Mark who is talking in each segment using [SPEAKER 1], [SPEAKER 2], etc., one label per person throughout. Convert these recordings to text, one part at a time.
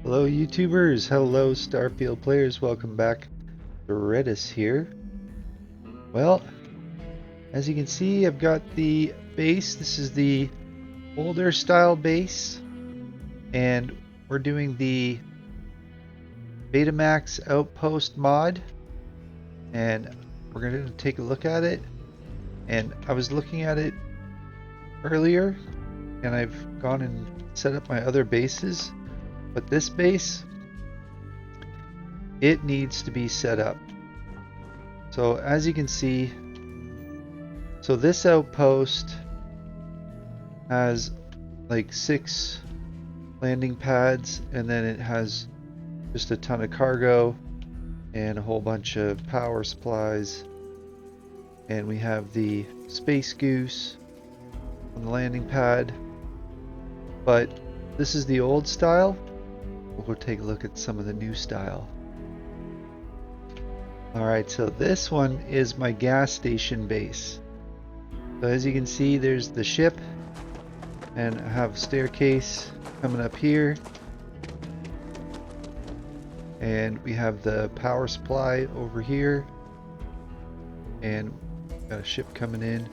[SPEAKER 1] Hello YouTubers, hello Starfield players, welcome back to Redis here. Well, as you can see I've got the base. This is the older style base and we're doing the Betamax Outpost mod and we're going to take a look at it. And I was looking at it earlier and I've gone and set up my other bases, but this base, it needs to be set up. So as you can see, so this outpost has like 6 landing pads, and then it has just a ton of cargo and a whole bunch of power supplies. And we have the Space Goose on the landing pad. But this is the old style. We'll go take a look at some of the new style. Alright, so this one is my gas station base. So as you can see, there's the ship, and I have a staircase coming up here, and we have the power supply over here, and got a ship coming in,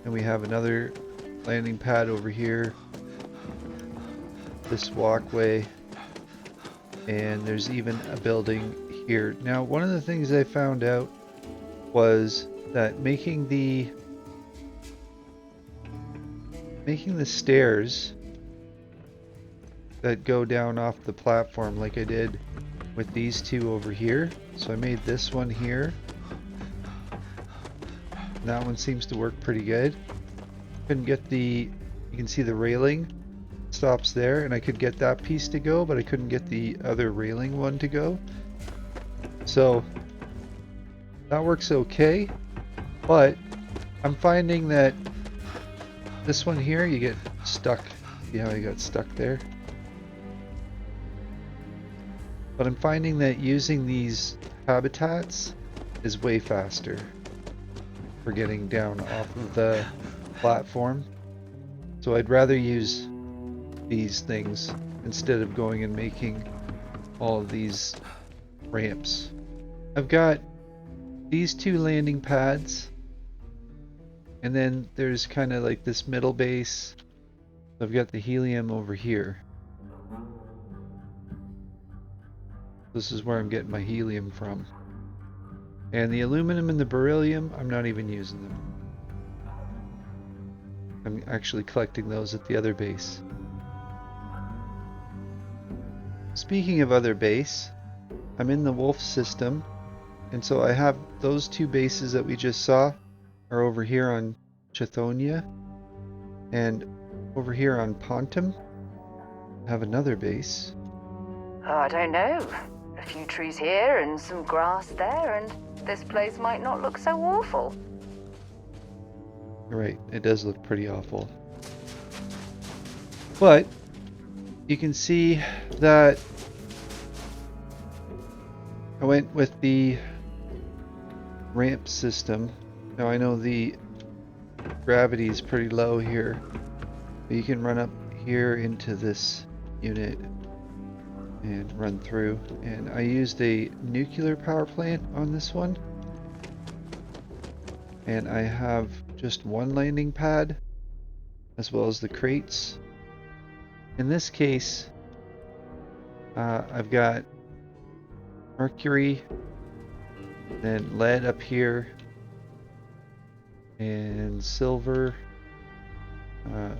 [SPEAKER 1] and we have another landing pad over here, this walkway, and there's even a building here. Now, one of the things I found out was that making the stairs that go down off the platform like I did with these two over here. So I made this one here. And that one seems to work pretty good. Couldn't get you can see the railing stops there, and I could get that piece to go, but I couldn't get the other railing one to go. So that works okay, but I'm finding that this one here, you get stuck. See how you got stuck there? But I'm finding that using these habitats is way faster for getting down off of the platform. So I'd rather use these things instead of going and making all of these ramps. I've got these 2 landing pads, and then there's kind of like this middle base. I've got the helium over here. This is where I'm getting my helium from. And the aluminum and the beryllium, I'm not even using them. I'm actually collecting those at the other base. Speaking of other base, I'm in the Wolf system, and so I have those 2 bases that we just saw are over here on Chithonia, and over here on Pontum I have another base.
[SPEAKER 2] Oh, I don't know. A few trees here and some grass there, and this place might not look so awful.
[SPEAKER 1] You're right, it does look pretty awful. But you can see that I went with the ramp system. Now I know the gravity is pretty low here, but you can run up here into this unit and run through. And I used a nuclear power plant on this one, and I have just 1 landing pad as well as the crates. In this case, I've got mercury, then lead up here, and silver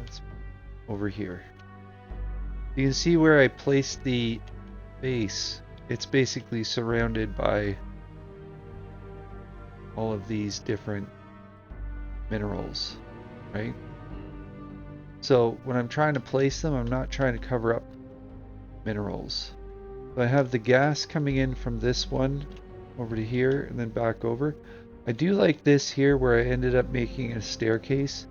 [SPEAKER 1] it's over here. You can see where I placed the base. It's basically surrounded by all of these different minerals, right? So when I'm trying to place them, I'm not trying to cover up minerals. So I have the gas coming in from this one over to here and then back over. I do like this here where I ended up making a staircase.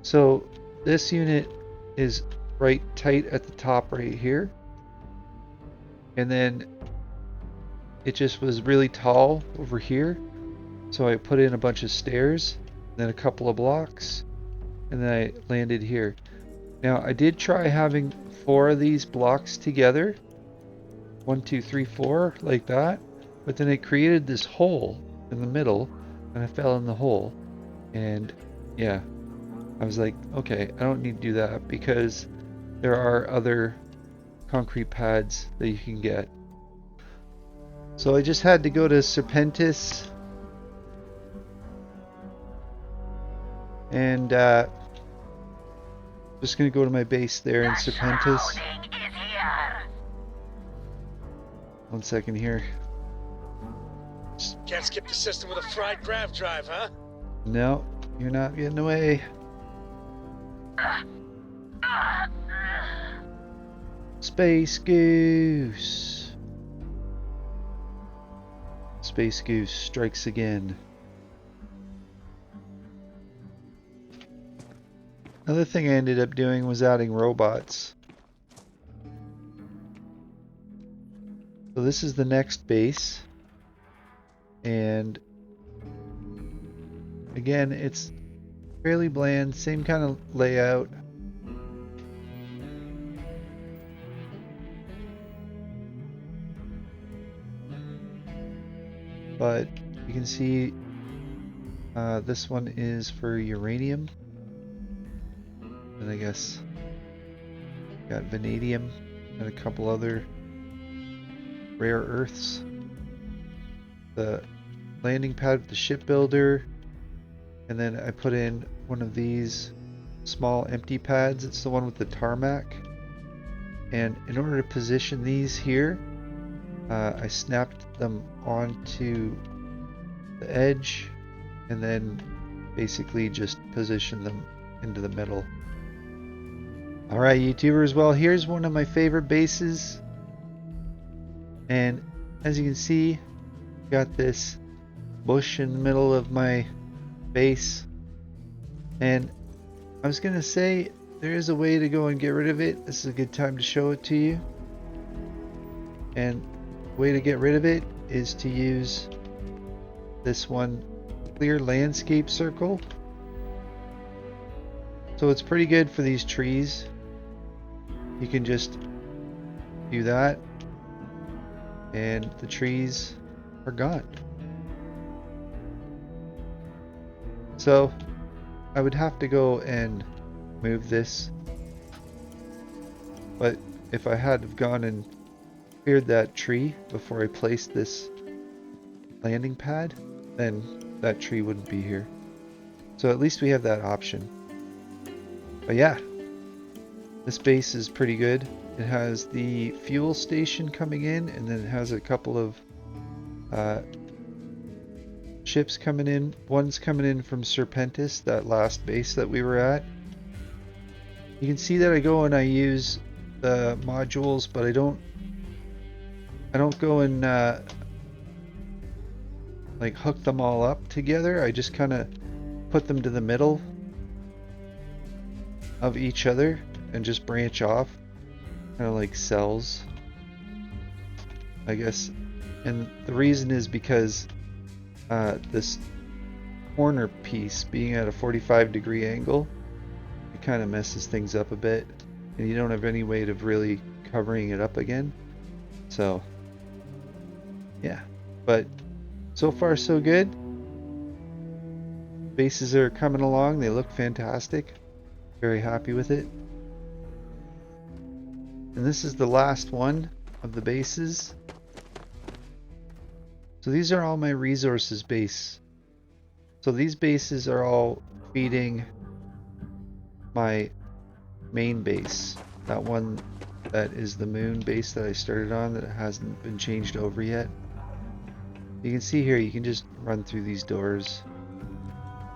[SPEAKER 1] So this unit is right tight at the top right here. And then it just was really tall over here. So I put in a bunch of stairs, then a couple of blocks, and then I landed here. Now, I did try having 4 of these blocks together. 1, 2, 3, 4, like that. But then it created this hole in the middle, and I fell in the hole. And yeah, I was like, okay, I don't need to do that because there are other concrete pads that you can get. So I just had to go to Serpentis and just gonna go to my base there in Serpentis. One second here.
[SPEAKER 3] Can't skip the system with a fried grav drive, huh?
[SPEAKER 1] No, you're not getting away. Space Goose. Space Goose strikes again. Another thing I ended up doing was adding robots. So this is the next base. And again, it's fairly bland, same kind of layout. But you can see this one is for uranium. And I guess got vanadium and a couple other rare earths. The landing pad with the shipbuilder, and then I put in one of these small empty pads. It's the one with the tarmac. And in order to position these here, I snapped them onto the edge and then basically just positioned them into the middle. Alright, YouTubers, well, here's one of my favorite bases. And as you can see, got this bush in the middle of my base. And I was gonna say, there is a way to go and get rid of it. This is a good time to show it to you. And the way to get rid of it is to use this one, clear landscape circle. So it's pretty good for these trees. You can just do that and the trees are gone. So I would have to go and move this, but if I had have gone and cleared that tree before I placed this landing pad, then that tree wouldn't be here. So at least we have that option. But yeah, this base is pretty good. It has the fuel station coming in, and then it has a couple of ships coming in. One's coming in from Serpentis, that last base that we were at. You can see that I go and I use the modules, but I don't go and like hook them all up together. I just kind of put them to the middle of each other and just branch off, kind of like cells, I guess. And the reason is because this corner piece being at a 45-degree angle, it kind of messes things up a bit, and you don't have any way of really covering it up again. So yeah, but so far so good. Bases are coming along, they look fantastic. Very happy with it. And this is the last one of the bases. So these are all my resources base. So these bases are all feeding my main base. That one that is the moon base that I started on that hasn't been changed over yet. You can see here, you can just run through these doors,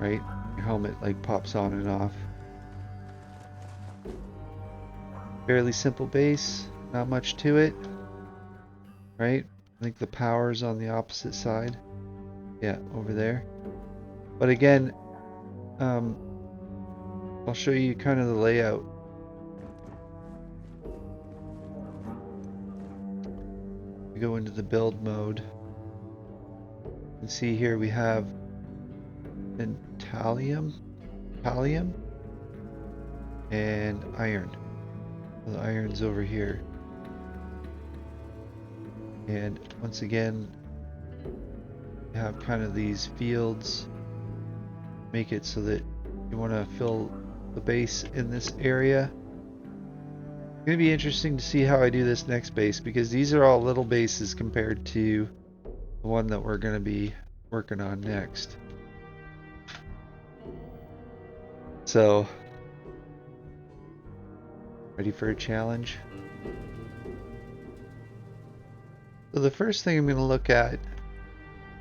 [SPEAKER 1] right? Your helmet like pops on and off. Fairly simple base, not much to it, right? I think the power's on the opposite side. Yeah, over there. But again, I'll show you kind of the layout. We go into the build mode. You can see here we have an Pallium, and iron. The iron's over here. And once again, you have kind of these fields. Make it so that you want to fill the base in this area. It's going to be interesting to see how I do this next base, because these are all little bases compared to the one that we're going to be working on next. So, ready for a challenge? So the first thing I'm going to look at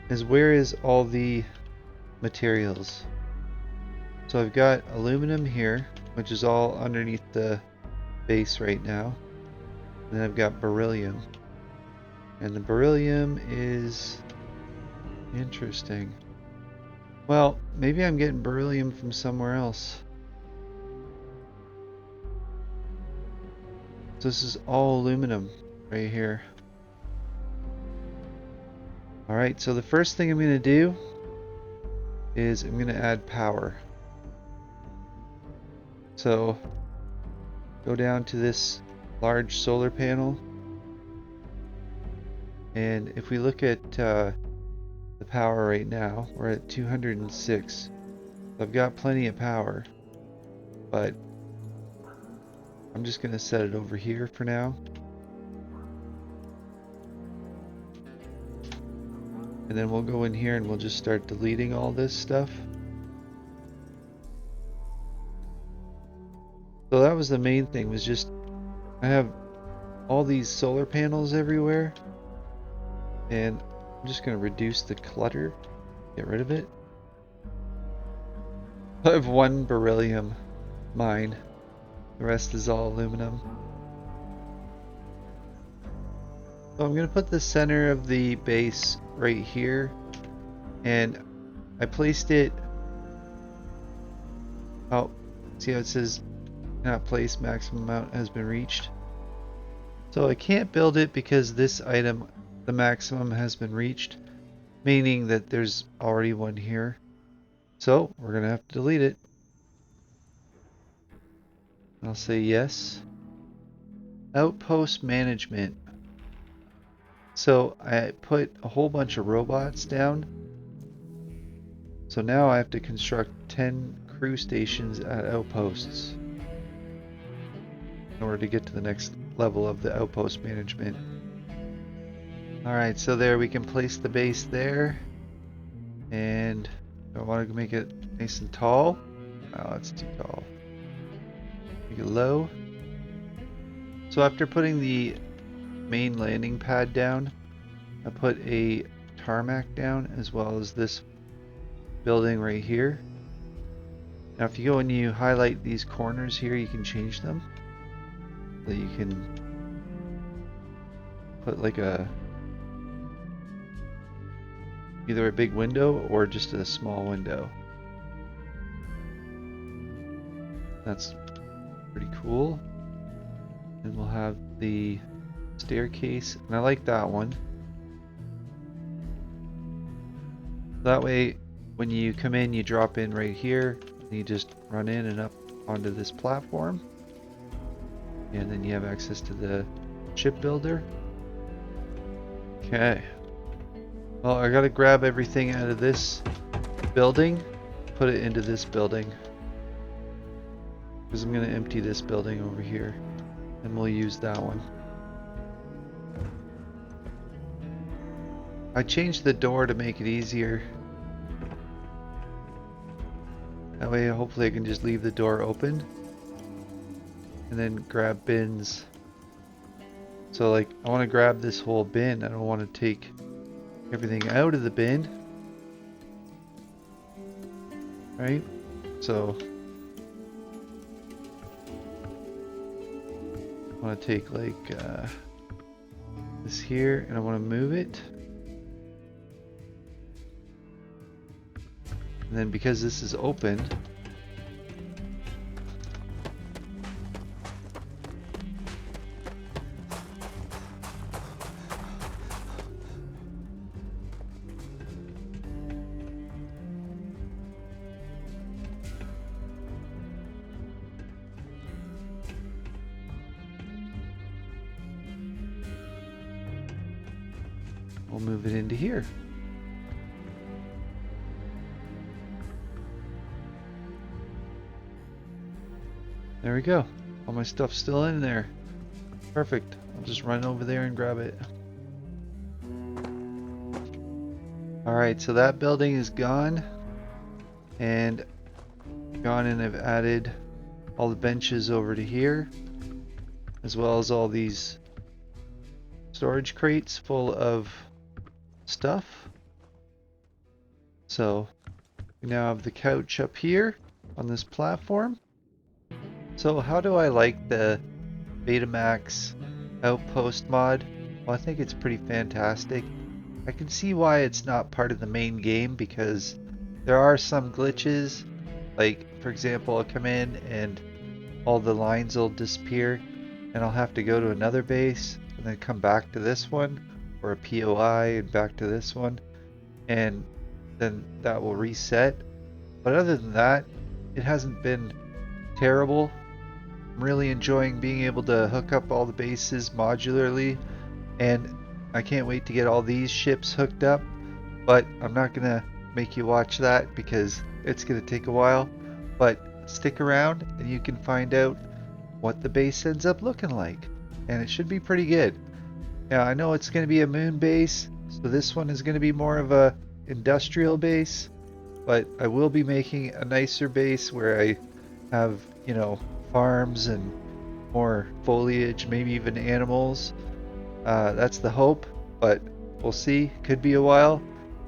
[SPEAKER 1] is where is all the materials. So I've got aluminum here, which is all underneath the base right now. And then I've got beryllium. And the beryllium is interesting. Well, maybe I'm getting beryllium from somewhere else. So this is all aluminum right here. Alright, so the first thing I'm going to do is I'm going to add power. So go down to this large solar panel, and if we look at the power right now, we're at 206. I've got plenty of power, but I'm just going to set it over here for now. And then we'll go in here and we'll just start deleting all this stuff. So that was the main thing, was just I have all these solar panels everywhere, and I'm just going to reduce the clutter, get rid of it. I have one beryllium mine, the rest is all aluminum. So I'm going to put the center of the base right here, and I placed it, oh, see how it says not placed, maximum amount has been reached. So I can't build it because this item, the maximum has been reached, meaning that there's already one here. So we're going to have to delete it. I'll say yes. Outpost management. So I put a whole bunch of robots down. So now I have to construct 10 crew stations at outposts in order to get to the next level of the outpost management. Alright, so there we can place the base there. And I want to make it nice and tall. Oh, that's too tall. Make it low. So after putting the main landing pad down, I put a tarmac down as well as this building right here. Now if you go and you highlight these corners here, you can change them. So you can put like either a big window or just a small window. That's pretty cool. And we'll have the staircase, and I like that one. That way when you come in, you drop in right here and you just run in and up onto this platform, and then you have access to the shipbuilder. Okay, well, I gotta grab everything out of this building, put it into this building, because I'm gonna empty this building over here and we'll use that one. I changed the door to make it easier. That way hopefully I can just leave the door open and then grab bins. So like I want to grab this whole bin. I don't want to take everything out of the bin. Right? So I want to take like this here and I want to move it. And then because this is open, we'll move it into here. There we go. All my stuff's still in there. Perfect. I'll just run over there and grab it. Alright, so that building is gone. And gone, and I've added all the benches over to here, as well as all these storage crates full of stuff. So we now have the couch up here on this platform. So how do I like the Betamax Outpost mod? Well, I think it's pretty fantastic. I can see why it's not part of the main game, because there are some glitches. Like, for example, I'll come in and all the lines will disappear, and I'll have to go to another base and then come back to this one, or a POI and back to this one, and then that will reset. But other than that, it hasn't been terrible. I'm really enjoying being able to hook up all the bases modularly, and I can't wait to get all these ships hooked up, but I'm not gonna make you watch that because it's gonna take a while. But stick around and you can find out what the base ends up looking like, and it should be pretty good. Now I know it's gonna be a moon base, so this one is gonna be more of a industrial base, but I will be making a nicer base where I have, you know, farms and more foliage, maybe even animals. That's the hope, but we'll see. Could be a while.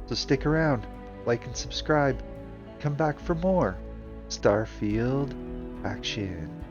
[SPEAKER 1] So stick around, like and subscribe. Come back for more Starfield action.